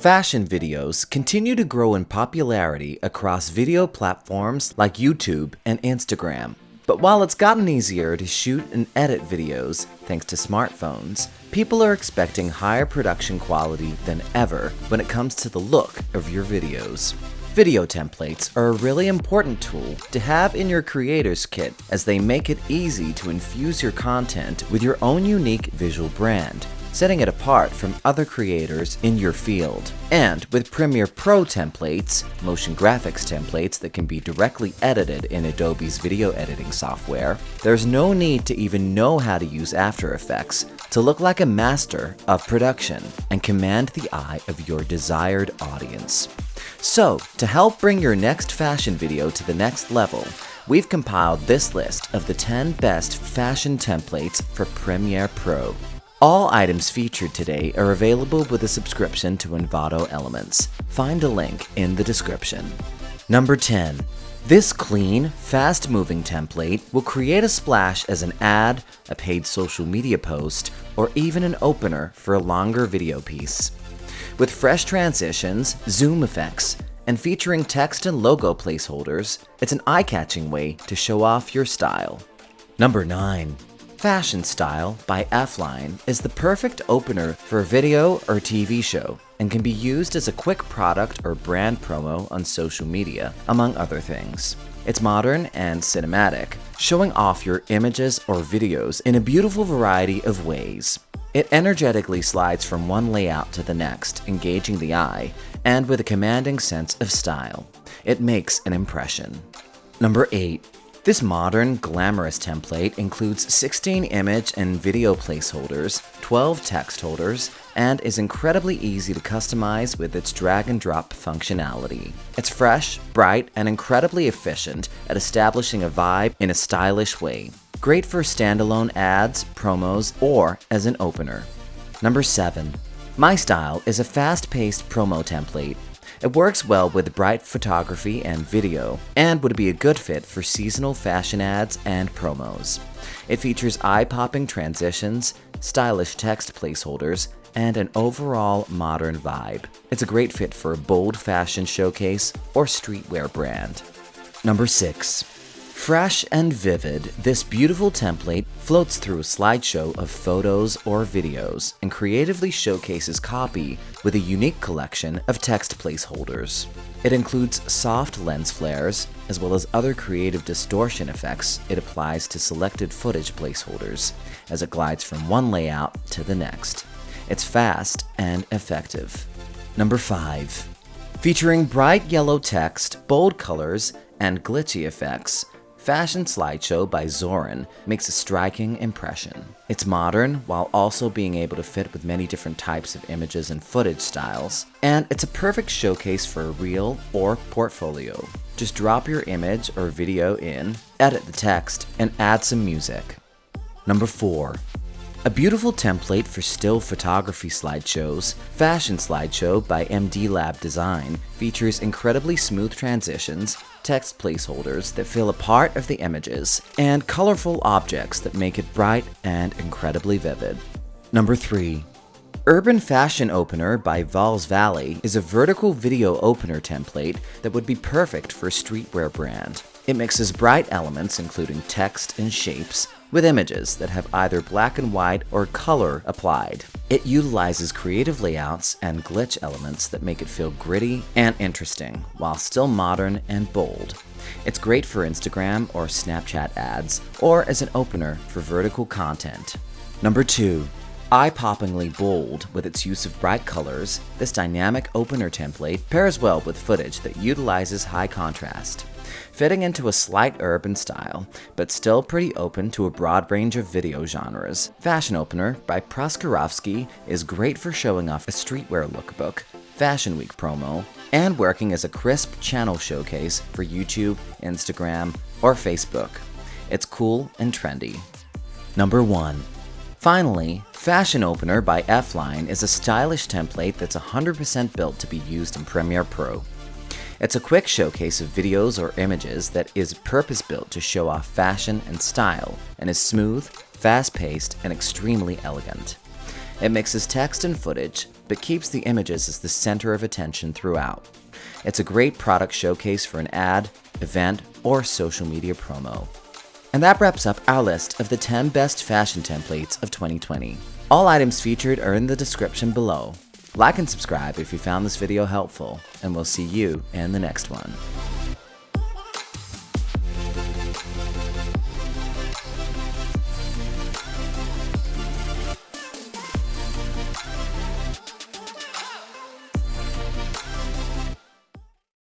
Fashion videos continue to grow in popularity across video platforms like YouTube and Instagram. But while it's gotten easier to shoot and edit videos thanks to smartphones, people are expecting higher production quality than ever when it comes to the look of your videos. Video templates are a really important tool to have in your creator's kit as they make it easy to infuse your content with your own unique visual brand, setting it apart from other creators in your field. And with Premiere Pro templates, motion graphics templates that can be directly edited in Adobe's video editing software, there's no need to even know how to use After Effects to look like a master of production and command the eye of your desired audience. So, to help bring your next fashion video to the next level, we've compiled this list of the 10 best fashion templates for Premiere Pro. All items featured today are available with a subscription to Envato Elements. Find a link in the description. Number 10. This clean, fast-moving template will create a splash as an ad, a paid social media post, or even an opener for a longer video piece. With fresh transitions, zoom effects, and featuring text and logo placeholders, it's an eye-catching way to show off your style. Number 9. Fashion Style by efline is the perfect opener for a video or TV show and can be used as a quick product or brand promo on social media, among other things. It's modern and cinematic, showing off your images or videos in a beautiful variety of ways. It energetically slides from one layout to the next, engaging the eye, and with a commanding sense of style. It makes an impression. Number 8. This modern, glamorous template includes 16 image and video placeholders, 12 text holders, and is incredibly easy to customize with its drag and drop functionality. It's fresh, bright, and incredibly efficient at establishing a vibe in a stylish way. Great for standalone ads, promos, or as an opener. Number 7. My Style is a fast-paced promo template. It works well with bright photography and video, and would be a good fit for seasonal fashion ads and promos. It features eye-popping transitions, stylish text placeholders, and an overall modern vibe. It's a great fit for a bold fashion showcase or streetwear brand. Number 6. Fresh and vivid, this beautiful template floats through a slideshow of photos or videos and creatively showcases copy with a unique collection of text placeholders. It includes soft lens flares, as well as other creative distortion effects it applies to selected footage placeholders, as it glides from one layout to the next. It's fast and effective. Number 5. Featuring bright yellow text, bold colors, and glitchy effects, Fashion Slideshow by Zorrin makes a striking impression. It's modern while also being able to fit with many different types of images and footage styles, and it's a perfect showcase for a reel or portfolio. Just drop your image or video in, edit the text, and add some music. Number 4. A beautiful template for still photography slideshows, Fashion Slideshow by mdlabdesign features incredibly smooth transitions, text placeholders that fill a part of the images, and colorful objects that make it bright and incredibly vivid. Number 3. Urban Fashion Opener by Val's Valley is a vertical video opener template that would be perfect for a streetwear brand. It mixes bright elements including text and shapes with images that have either black and white or color applied. It utilizes creative layouts and glitch elements that make it feel gritty and interesting, while still modern and bold. It's great for Instagram or Snapchat ads, or as an opener for vertical content. Number 2. Eye-poppingly bold with its use of bright colors, this dynamic opener template pairs well with footage that utilizes high contrast. Fitting into a slight urban style, but still pretty open to a broad range of video genres, Fashion Opener by Proskurovskiy is great for showing off a streetwear lookbook, Fashion Week promo, and working as a crisp channel showcase for YouTube, Instagram, or Facebook. It's cool and trendy. Number 1. Finally, Fashion Opener by efline is a stylish template that's 100% built to be used in Premiere Pro. It's a quick showcase of videos or images that is purpose-built to show off fashion and style, and is smooth, fast-paced, and extremely elegant. It mixes text and footage, but keeps the images as the center of attention throughout. It's a great product showcase for an ad, event, or social media promo. And that wraps up our list of the 10 best fashion templates of 2020. All items featured are in the description below. Like and subscribe if you found this video helpful, and we'll see you in the next one.